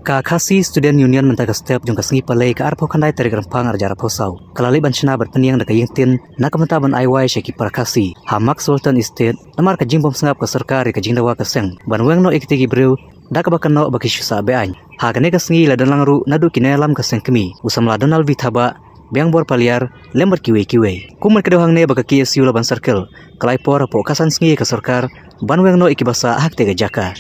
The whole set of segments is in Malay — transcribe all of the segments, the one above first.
Ka Khasi Student Union mentaka step jung kasngi palai ka arpo khandai tarik rampang arjara posau. Kalali banchana berpeniang daka yingtin nakamenta ban aiwai sheki Khasi. Hamak Sultan Estate namar ka jingbom sengap ka sarkari ka jingdawa ka seng. Ban wengno ikitigi brew daka bakano baki syusa beain. Hagane kasngi ladan langru nadu kinelam ka seng kemi. Usam ladan alvi thaba biang bor paliar lembar kiwe. Kumar kedohangne baka KSU laban circle. Kalai por po kasan sngi ka sarkar ban wengno ikibasa hak tega jaka.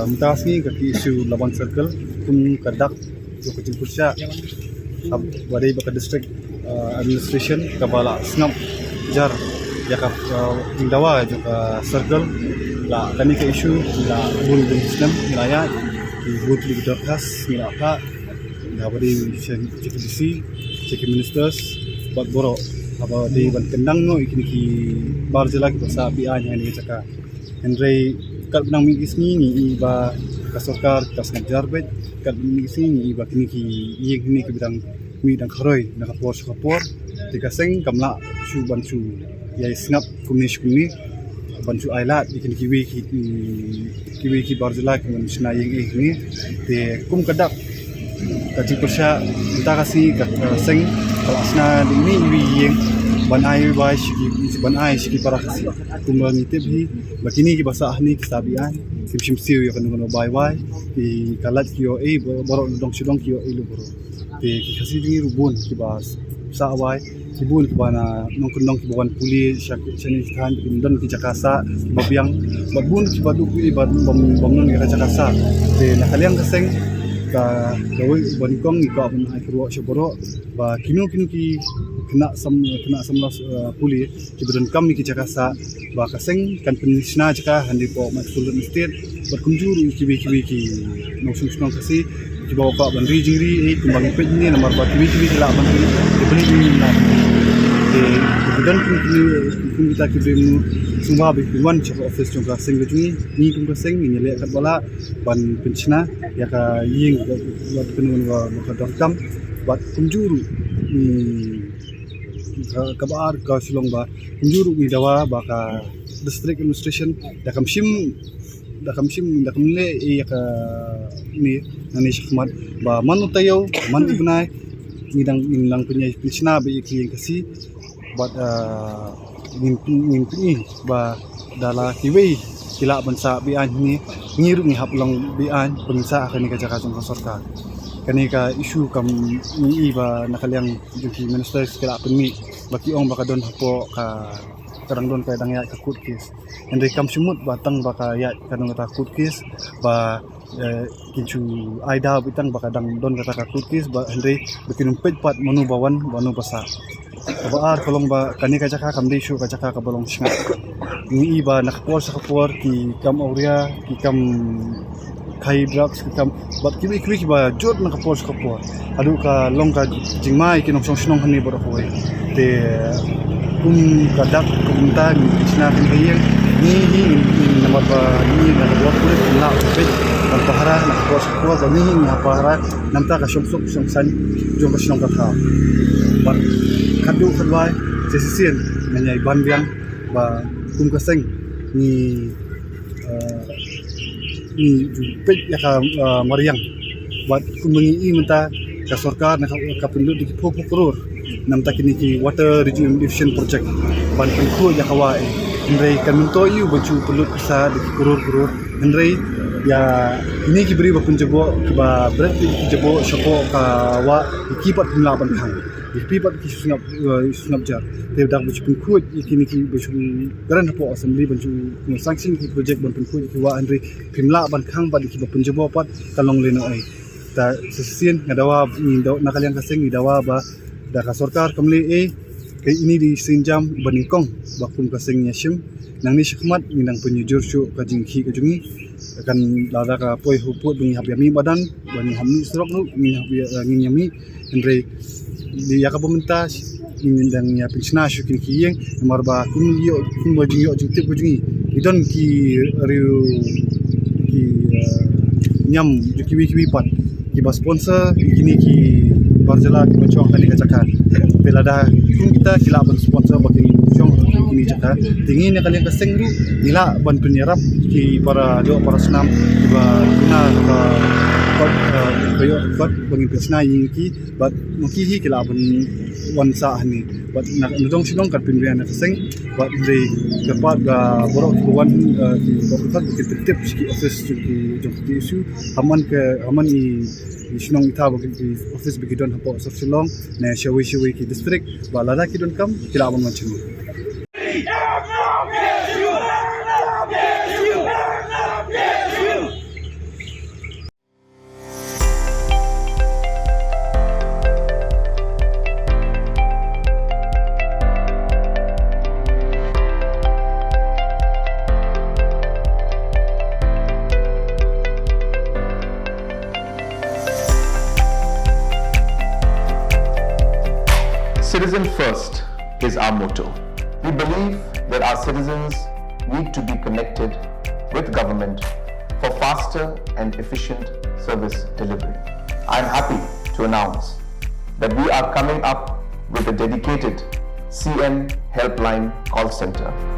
Mtas ni kaki isu Laban Circle kum kadak jo kucing pusya wadai baka district administration kabala snap jar ya ka indawa jo ka circle la kani ka isu la bul bin sistem wilayah di bud li dokas mila ka da wadai CKDC CK ministers bad boro aba di ban kendang no ikini barjela ki basa bi anya ni caka Henry kat benang mingis ni iba kasarkar tas ngajar bet kat mingis ni iba kini ki yeng ni ke bidang mi dang kharoi na kapor tika seng kamla su bansu ya snap kumish kuni bansu ailat ikini kiwi ki barzela ki mansna yeng ni te kum kadak kacing persya kita kasih seng kalasna ni iwi yeng ban ai bai shiki para kasi kumba nitib hi bakini ki basa ahni kisabian simsim siu ya kanu bai ki kalat kio boro dong sidong kio lu boro te ki kasi ni rubun ki bas sa bai ki bun ki bana nong kunong ki bawan puli shani than ki don ki jakasa babiang babun ki badu ki bad bamnon ki jakasa te nakaliang kaseng ka dawi banikong ni ka ban ai kro shoboro ba kinu ki kena samlas puli kiberan kami ki jakasa ba kaseng kan penisna jaka handi po maksul state berkunjuru kibi ki nongsung kasi ki bawa pak ban rijingri kumbang pej ni nomor ba kibi kala ban dibeli ni na kemudian kun kita kirim semua bikuan cek office jong kaseng gejuni ni kun kaseng ni le kat bala ban penchna ya ka ying buat penun wa makadam buat kunjuru kabar ka silong ba kunjuru ni dawa baka district administration dakam le ya ka ni nani shikmat ba manu tayo man ibnai nang punya penchna be ki kasi buat ngin ba dala kiwi kila bansa bian ni ngiru ni haplong bian bangsa akan ni kajaka jong sarkar kani ka isu kam ni iba nakaliang juki minister kila pemi baki ong baka don hapo ka karang don kay dangya ka kut kis ende kam sumut batang baka ya kanong ta kut kis ba kinchu aida bitang baka dang don kata ka kut kis ba ende bikin pejpat manu bawan banu basa baar kolong ba kani kajaka kam desu kajaka ka balong singa ni iba nakapor sa kapor ki kam auria ki kam kai drugs ki kam bat kiwi ba jod nakapor sa kapor adu ka long ka jingmai ki nong song hani boro ko te kum kadak kumta ni sina kayeng ni namar ba ni na buat kulit la pet kan pahara nakapor sa kapor ba ni pahara namta ka song san jong ka sinong ka tha bat kadu kadwai sesisian nanyai banbiang ba kum kaseng ni pej ya ka mariang buat kumengi menta ka sarkar na ka penduduk di Pokok namta kini ki water rejuvenation project ban pengku ya kawai ndrei kan minto yu baju pelut kasa di kurur ndrei ya ini kiberi berpunjabo keba berarti jabo soko kawa ikipat pemelaban khang ikipat ki sunap jar te dak bu pun ikini ki bu garan po assembly banju sanction ki project ban pun ki wa andri pemelaban khang ba ki berpunjabo pat kalong leno ai ta sesien ngadawa nakaliang kaseng idawa ba da ka sarkar kamli ke ini di sinjam baningkong bakum kaseng nyashim nang ni syakmat minang penyujur syuk kajingki kajungi akan lada ka poi huput bunyi habiami badan bani hamni serok nu ngin yami andre di ya ka pemerintah ingin dan ya pensna syukin kiyeng nomor ba kum bajing yo jutip kajungi idon ki riu ki nyam kiwi pat ki ba sponsor kini ki barjala ki macong kali kacakan pelada kum kita kila ban sponsor bagi macong kini cakap tingin yang kalian keseng tu nila ban penyerap ki para senam tiba guna kot bagi pesna ki bat mungkin kila ban wansa ni bat nak ndong sinong kat pimpinan keseng bat dari dapat borok buan di korporat kita tip ki office ki isu aman ni sinong ita bagi office bagi don hapo Silong na shawi ki district balada ki don kam kila ban macam ni. Citizen first is our motto. We believe that our citizens need to be connected with government for faster and efficient service delivery. I am happy to announce that we are coming up with a dedicated CM helpline call center